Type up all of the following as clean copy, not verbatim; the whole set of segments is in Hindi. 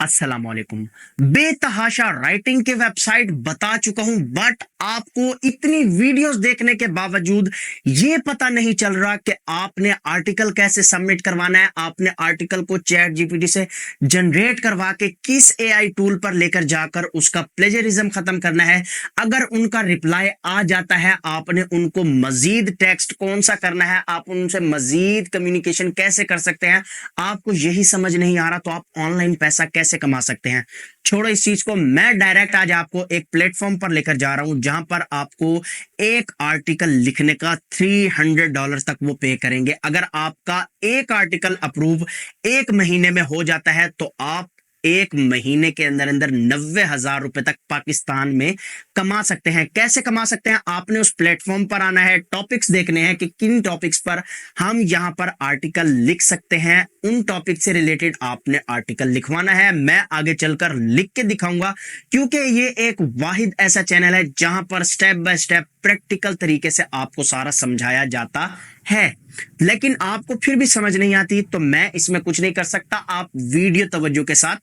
अस्सलाम वालेकुम। बेतहाशा राइटिंग के वेबसाइट बता चुका हूं, बट आपको इतनी वीडियोस देखने के बावजूद ये पता नहीं चल रहा कि आपने आर्टिकल कैसे सबमिट करवाना है। आपने आर्टिकल को चैट जीपीटी से जनरेट करवा के किस एआई टूल पर लेकर जाकर उसका प्लेजरिज्म खत्म करना है। अगर उनका रिप्लाई आ जाता है, आपने उनको मजीद टेक्स्ट कौन सा करना है, आप उनसे मजीद कम्युनिकेशन कैसे कर सकते हैं, आपको यही समझ नहीं आ रहा तो आप ऑनलाइन पैसा कैसे कमा सकते हैं। छोड़ो इस चीज को, मैं डायरेक्ट आज आपको एक प्लेटफॉर्म पर लेकर जा रहा हूं जहां पर आपको एक आर्टिकल लिखने का $300 तक वो पे करेंगे। अगर आपका एक आर्टिकल अप्रूव एक महीने में हो जाता है तो आप एक महीने के अंदर अंदर 90,000 रुपए तक पाकिस्तान में कमा सकते हैं। कैसे कमा सकते हैं, आपने उस प्लेटफॉर्म पर आना है, टॉपिक्स देखने हैं कि किन टॉपिक्स पर हम यहां पर आर्टिकल लिख सकते हैं। उन टॉपिक से रिलेटेड आपने आर्टिकल लिखवाना है। मैं आगे चलकर लिख के दिखाऊंगा, क्योंकि ये एक वाहिद ऐसा चैनल है जहां पर स्टेप बाय स्टेप प्रैक्टिकल तरीके से आपको सारा समझाया जाता है। लेकिन आपको फिर भी समझ नहीं आती तो मैं इसमें कुछ नहीं कर सकता, आप वीडियो तवज्जो के साथ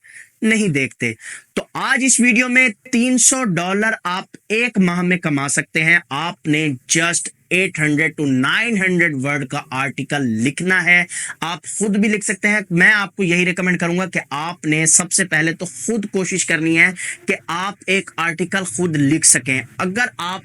नहीं देखते। तो आज इस वीडियो में $300 आप एक माह में कमा सकते हैं। आपने जस्ट 800 to 900 वर्ड का आर्टिकल लिखना है। आप खुद भी लिख सकते हैं। मैं आपको यही रिकमेंड करूंगा कि आपने सबसे पहले तो खुद कोशिश करनी है कि आप एक आर्टिकल खुद लिख सकें। अगर आप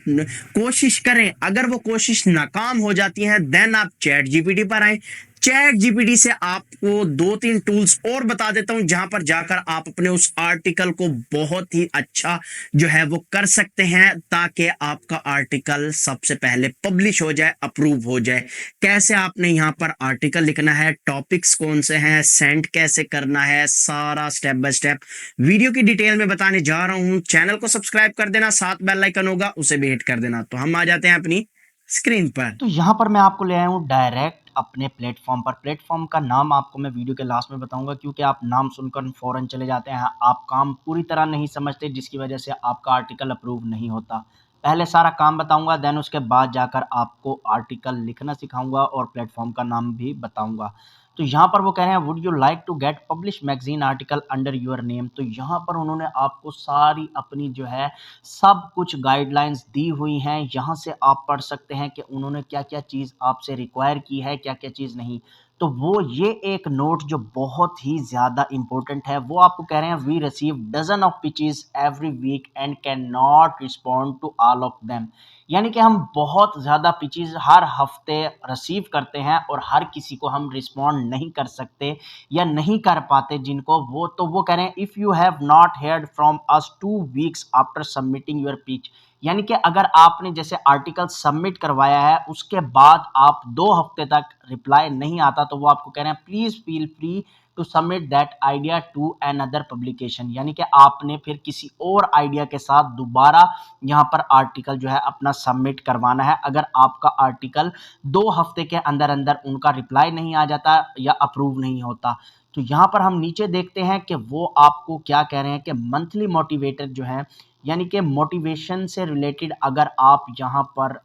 कोशिश करें, अगर वो कोशिश नाकाम हो जाती है, देन आप चैट जीपीटी पर आए। चैट जीपीटी से आपको दो तीन टूल्स और बता देता हूं जहां पर जाकर आप अपने उस आर्टिकल को बहुत ही अच्छा जो है वो कर सकते हैं, ताकि आपका आर्टिकल सबसे पहले पब्लिश हो जाए, अप्रूव हो जाए। कैसे आपने यहां पर आर्टिकल लिखना है, टॉपिक्स कौन से हैं, सेंड कैसे करना है, सारा स्टेप बाय स्टेप वीडियो की डिटेल में बताने जा रहा हूं। चैनल को सब्सक्राइब कर देना, साथ बेल आइकन होगा उसे भी हिट कर देना। तो हम आ जाते हैं अपनी स्क्रीन पर। तो यहाँ पर मैं आपको ले आया हूँ डायरेक्ट अपने प्लेटफॉर्म पर। प्लेटफॉर्म का नाम आपको मैं वीडियो के लास्ट में बताऊंगा, क्योंकि आप नाम सुनकर फौरन चले जाते हैं, आप काम पूरी तरह नहीं समझते, जिसकी वजह से आपका आर्टिकल अप्रूव नहीं होता। पहले सारा काम बताऊंगा, देन उसके बाद जाकर आपको आर्टिकल लिखना सिखाऊंगा और प्लेटफॉर्म का नाम भी बताऊंगा। तो यहाँ पर वो कह रहे हैं, would you like to get publish magazine article under your name. तो यहाँ पर उन्होंने आपको सारी अपनी जो है सब कुछ गाइडलाइंस दी हुई हैं। यहाँ से आप पढ़ सकते हैं कि उन्होंने क्या क्या चीज़ आपसे रिक्वायर की है, क्या क्या चीज़ नहीं। तो वो ये एक नोट जो बहुत ही ज़्यादा इंपॉर्टेंट है, वो आपको कह रहे हैं, we receive dozen of pitches every week and can not respond to all of them. यानी कि हम बहुत ज़्यादा पिचेस हर हफ्ते रिसीव करते हैं और हर किसी को हम रिस्पॉन्ड नहीं कर सकते या नहीं कर पाते जिनको वो। तो वो कह रहे हैं, if you have not heard from us 2 weeks after submitting your pitch. यानी कि अगर आपने जैसे आर्टिकल सबमिट करवाया है, उसके बाद आप 2 हफ्ते तक रिप्लाई नहीं आता, तो वो आपको कह रहे हैं, please feel free to submit that idea to another publication. यानी कि आपने फिर किसी और आइडिया के साथ दोबारा यहाँ पर आर्टिकल जो है अपना सबमिट करवाना है, अगर आपका आर्टिकल 2 हफ्ते के अंदर अंदर उनका रिप्लाई नहीं आ जाता या अप्रूव नहीं होता। तो यहाँ पर हम नीचे देखते हैं कि वो आपको क्या कह रहे हैं कि मंथली मोटिवेटर जो है, यानी कि मोटिवेशन से रिलेटेड अगर आप यहाँ पर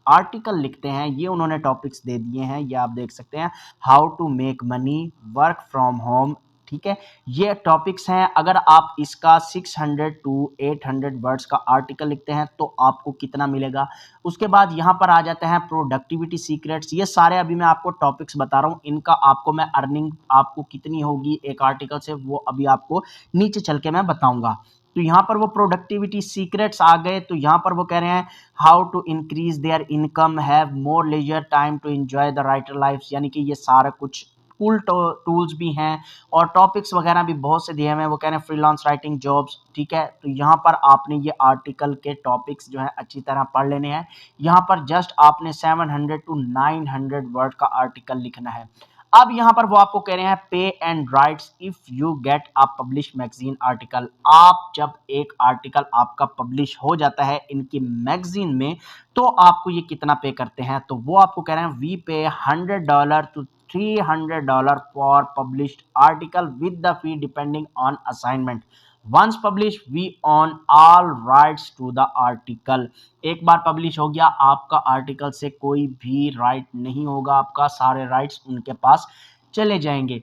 आर्टिकल लिखते हैं, ये उन्होंने टॉपिक्स दे दिए हैं, ये आप देख सकते हैं, how to make money, work from home. ठीक है, ये टॉपिक्स हैं। अगर आप इसका 600 टू 800 वर्ड्स का आर्टिकल लिखते हैं तो आपको कितना मिलेगा। उसके बाद यहाँ पर आ जाते हैं प्रोडक्टिविटी सीक्रेट्स। ये सारे अभी मैं आपको टॉपिक्स बता रहा हूँ, इनका आपको मैं अर्निंग आपको कितनी होगी एक आर्टिकल से, वो अभी आपको नीचे चल के मैं बताऊंगा। तो यहाँ पर वो प्रोडक्टिविटी सीक्रेट्स आ गए। तो यहाँ पर वो कह रहे हैं, how to increase their income, have more leisure time to enjoy the writer life. यानी कि ये सारा कुछ कूल टूल्स भी हैं और टॉपिक्स वगैरह भी बहुत से दिए हुए हैं। वो कह रहे हैं फ्रीलांस राइटिंग जॉब्स। ठीक है, तो यहाँ पर आपने ये आर्टिकल के टॉपिक्स जो है अच्छी तरह पढ़ लेने हैं। यहाँ पर जस्ट आपने 700 टू 900 वर्ड का आर्टिकल लिखना है। अब यहाँ पर वो आपको कह रहे हैं, पे and rights if you get a publish magazine article. आप जब एक आर्टिकल आपका पब्लिश हो जाता है इनकी मैगजीन में, तो आपको ये कितना पे करते हैं। तो वो आपको कह रहे हैं, वी पे $100 to $300 for published article with the fee depending on assignment. Once publish we own all rights to the article. एक बार पब्लिश हो गया आपका आर्टिकल, से कोई भी राइट नहीं होगा, आपका सारे राइट्स उनके पास चले जाएंगे।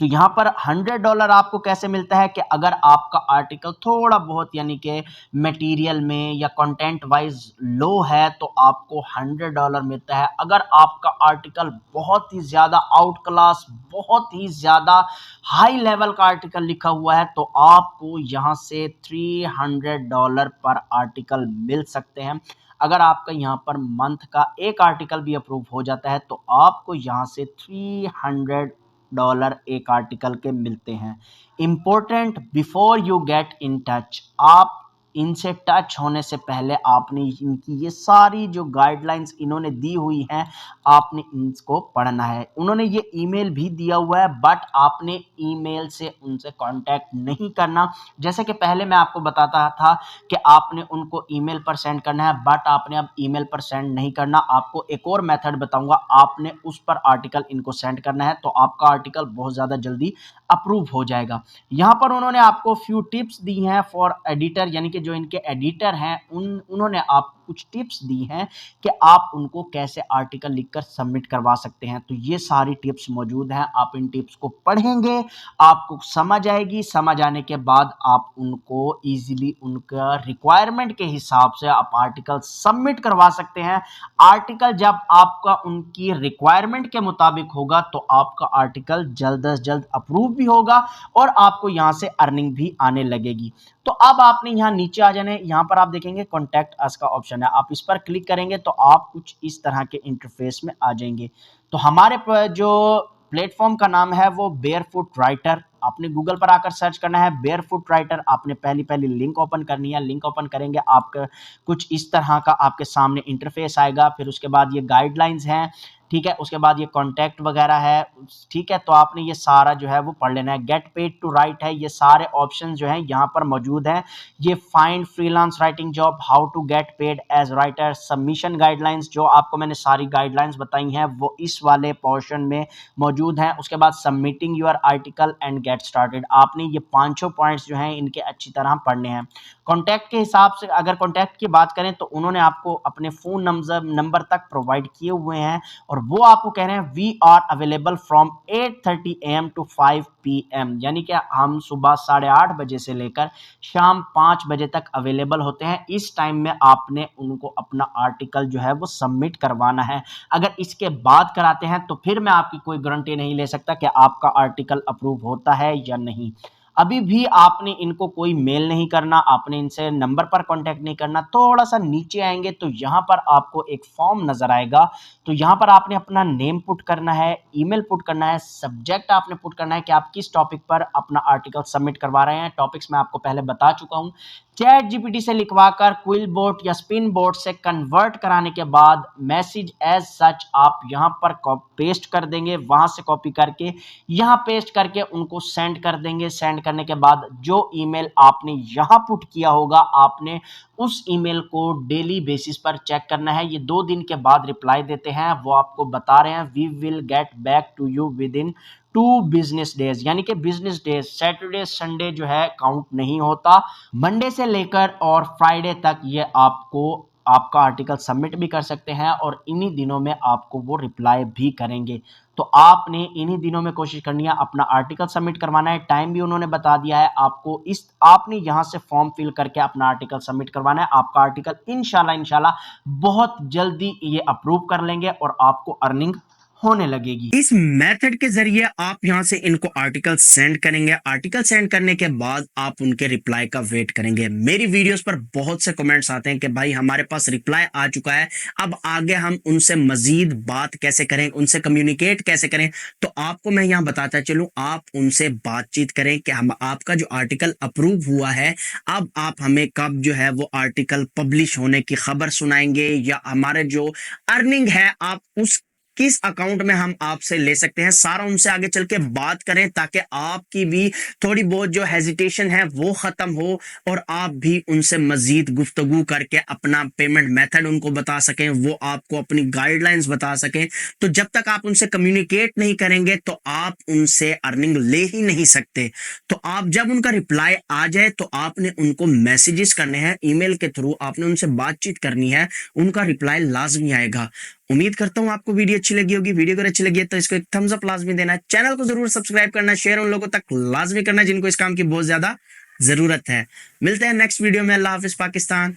तो यहाँ पर $100 आपको कैसे मिलता है कि अगर आपका आर्टिकल थोड़ा बहुत यानी कि मटेरियल में या कंटेंट वाइज लो है तो आपको $100 मिलता है। अगर आपका आर्टिकल बहुत ही ज़्यादा आउट क्लास, बहुत ही ज़्यादा हाई लेवल का आर्टिकल लिखा हुआ है तो आपको यहाँ से $300 पर आर्टिकल मिल सकते हैं। अगर आपका यहाँ पर मंथ का एक आर्टिकल भी अप्रूव हो जाता है तो आपको यहाँ से $300 एक आर्टिकल के मिलते हैं। Important, before you get in touch, आप इनसे टच होने से पहले आपने इनकी ये सारी जो गाइडलाइंस इन्होंने दी हुई हैं आपने इनको पढ़ना है। उन्होंने ये ईमेल भी दिया हुआ है बट आपने ईमेल से उनसे कांटेक्ट नहीं करना। जैसे कि पहले मैं आपको बताता था कि आपने उनको ईमेल पर सेंड करना है बट आपने अब ईमेल पर सेंड नहीं करना। आपको एक और मेथड बताऊंगा, आपने उस पर आर्टिकल इनको सेंड करना है तो आपका आर्टिकल बहुत ज़्यादा जल्दी अप्रूव हो जाएगा। यहाँ पर उन्होंने आपको फ्यू टिप्स दी हैं फॉर एडिटर, यानी कि जो इनके एडिटर हैं उन्होंने आपको कुछ टिप्स दी हैं कि आप उनको कैसे आर्टिकल लिखकर सबमिट करवा सकते हैं। तो ये सारी टिप्स मौजूद हैं, आप इन टिप्स को पढ़ेंगे, आपको समझ आएगी। समझ आने के बाद आप उनको इजीली उनका रिक्वायरमेंट के हिसाब से आप आर्टिकल सबमिट करवा सकते हैं। आर्टिकल जब आपका उनकी रिक्वायरमेंट के मुताबिक होगा तो आपका आर्टिकल जल्द से जल्द अप्रूव भी होगा और आपको यहाँ से अर्निंग भी आने लगेगी। तो अब आपने यहाँ नीचे आ जाना है, यहाँ पर आप देखेंगे कॉन्टैक्ट अस का ऑप्शन है, आप इस पर क्लिक करेंगे तो आप कुछ इस तरह के इंटरफेस में आ जाएंगे। तो हमारे जो प्लेटफॉर्म का नाम है वो बेयरफुट राइटर, आपने गूगल पर आकर सर्च करना है बेयरफुट राइटर। आपने पहली लिंक ओपन करनी है, लिंक ओपन करेंगे आपका कुछ इस तरह का आपके सामने इंटरफेस आएगा। फिर उसके बाद ये गाइडलाइंस हैं, ठीक है, उसके बाद ये कॉन्टैक्ट वगैरह है, ठीक है। तो आपने ये सारा जो है वो पढ़ लेना है। गेट पेड टू राइट है, ये सारे ऑप्शन जो हैं यहाँ पर मौजूद हैं। ये find freelance writing job, how to get paid as writer, submission guidelines, जो आपको मैंने सारी गाइडलाइंस बताई हैं वो इस वाले पोर्शन में मौजूद हैं। उसके बाद submitting your article and get started, आपने ये पांचों पॉइंट्स जो हैं इनके अच्छी तरह पढ़ने हैं। कॉन्टैक्ट के हिसाब से अगर कॉन्टैक्ट की बात करें तो उन्होंने आपको अपने फ़ोन नंबर तक प्रोवाइड किए हुए हैं और वो आपको कह रहे हैं we are available from 8:30 AM to 5 PM, यानी कि हम सुबह 8:30 बजे से लेकर शाम 5 बजे तक अवेलेबल होते हैं। इस टाइम में आपने उनको अपना आर्टिकल जो है वो सबमिट करवाना है। अगर इसके बाद कराते हैं तो फिर मैं आपकी कोई गारंटी नहीं ले सकता कि आपका आर्टिकल अप्रूव होता है या नहीं। अभी भी आपने इनको कोई मेल नहीं करना, आपने इनसे नंबर पर कांटेक्ट नहीं करना। थोड़ा सा नीचे आएंगे तो यहाँ पर आपको एक फॉर्म नजर आएगा, तो यहाँ पर आपने अपना नेम पुट करना है, ईमेल पुट करना है, सब्जेक्ट आपने पुट करना है कि आप किस टॉपिक पर अपना आर्टिकल सबमिट करवा रहे हैं। टॉपिक्स मैं आपको पहले बता चुका हूँ। चैट जीपीटी से लिखवाकर क्विल बोट या स्पिन बोट से कन्वर्ट कराने के बाद मैसेज एज सच आप यहाँ पर पेस्ट कर देंगे, वहां से कॉपी करके यहाँ पेस्ट करके उनको सेंड कर देंगे। सेंड करने के बाद जो ईमेल आपने यहाँ पुट किया होगा आपने उस ईमेल को डेली बेसिस पर चेक करना है। ये 2 दिन के बाद रिप्लाई देते हैं, वो आपको बता रहे हैं we will get back to you within 2 business days, यानी कि बिजनेस डेज सैटरडे संडे जो है काउंट नहीं होता। मंडे से लेकर और फ्राइडे तक ये आपको आपका आर्टिकल सबमिट भी कर सकते हैं और इन्हीं दिनों में आपको वो रिप्लाई भी करेंगे। तो आपने इन्हीं दिनों में कोशिश करनी है, अपना आर्टिकल सबमिट करवाना है। टाइम भी उन्होंने बता दिया है आपको। आपने यहाँ से फॉर्म फिल करके अपना आर्टिकल सबमिट करवाना है। आपका आर्टिकल इंशाल्लाह बहुत जल्दी ये अप्रूव कर लेंगे और आपको अर्निंग होने लगेगी। इस मेथड के जरिए आप यहां से इनको आर्टिकल सेंड करेंगे। आर्टिकल सेंड करने के बाद आप उनके रिप्लाई का वेट करेंगे। मेरी वीडियोस पर बहुत से कमेंट्स आते हैं कि भाई हमारे पास रिप्लाई आ चुका है, अब आगे हम उनसे मजीद बात कैसे करें, उनसे कम्युनिकेट कैसे करें। तो आपको मैं यहां बताता चलूं, आप उनसे बातचीत करें कि हम आपका जो आर्टिकल अप्रूव हुआ है, अब आप हमें कब जो है वो आर्टिकल पब्लिश होने की खबर सुनाएंगे, या हमारे जो अर्निंग है आप उस किस अकाउंट में हम आपसे ले सकते हैं, सारा उनसे आगे चल के बात करें ताकि आपकी भी थोड़ी बहुत जो हेजिटेशन है वो खत्म हो और आप भी उनसे मजीद गुफ्तगू करके अपना पेमेंट मेथड उनको बता सकें, वो आपको अपनी गाइडलाइंस बता सकें। तो जब तक आप उनसे कम्युनिकेट नहीं करेंगे तो आप उनसे अर्निंग ले ही नहीं सकते। तो आप जब उनका रिप्लाई आ जाए तो आपने उनको मैसेजेस करने हैं, ईमेल के थ्रू आपने उनसे बातचीत करनी है, उनका रिप्लाई लाजमी आएगा। उम्मीद करता हूं आपको वीडियो अच्छी लगी होगी। वीडियो अगर अच्छी लगी है तो इसको एक थम्स अप लाजमी देना, चैनल को जरूर सब्सक्राइब करना, शेयर उन लोगों तक लाजमी करना जिनको इस काम की बहुत ज्यादा जरूरत है। मिलते हैं नेक्स्ट वीडियो में। अल्लाह हाफिज, पाकिस्तान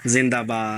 जिंदाबाद।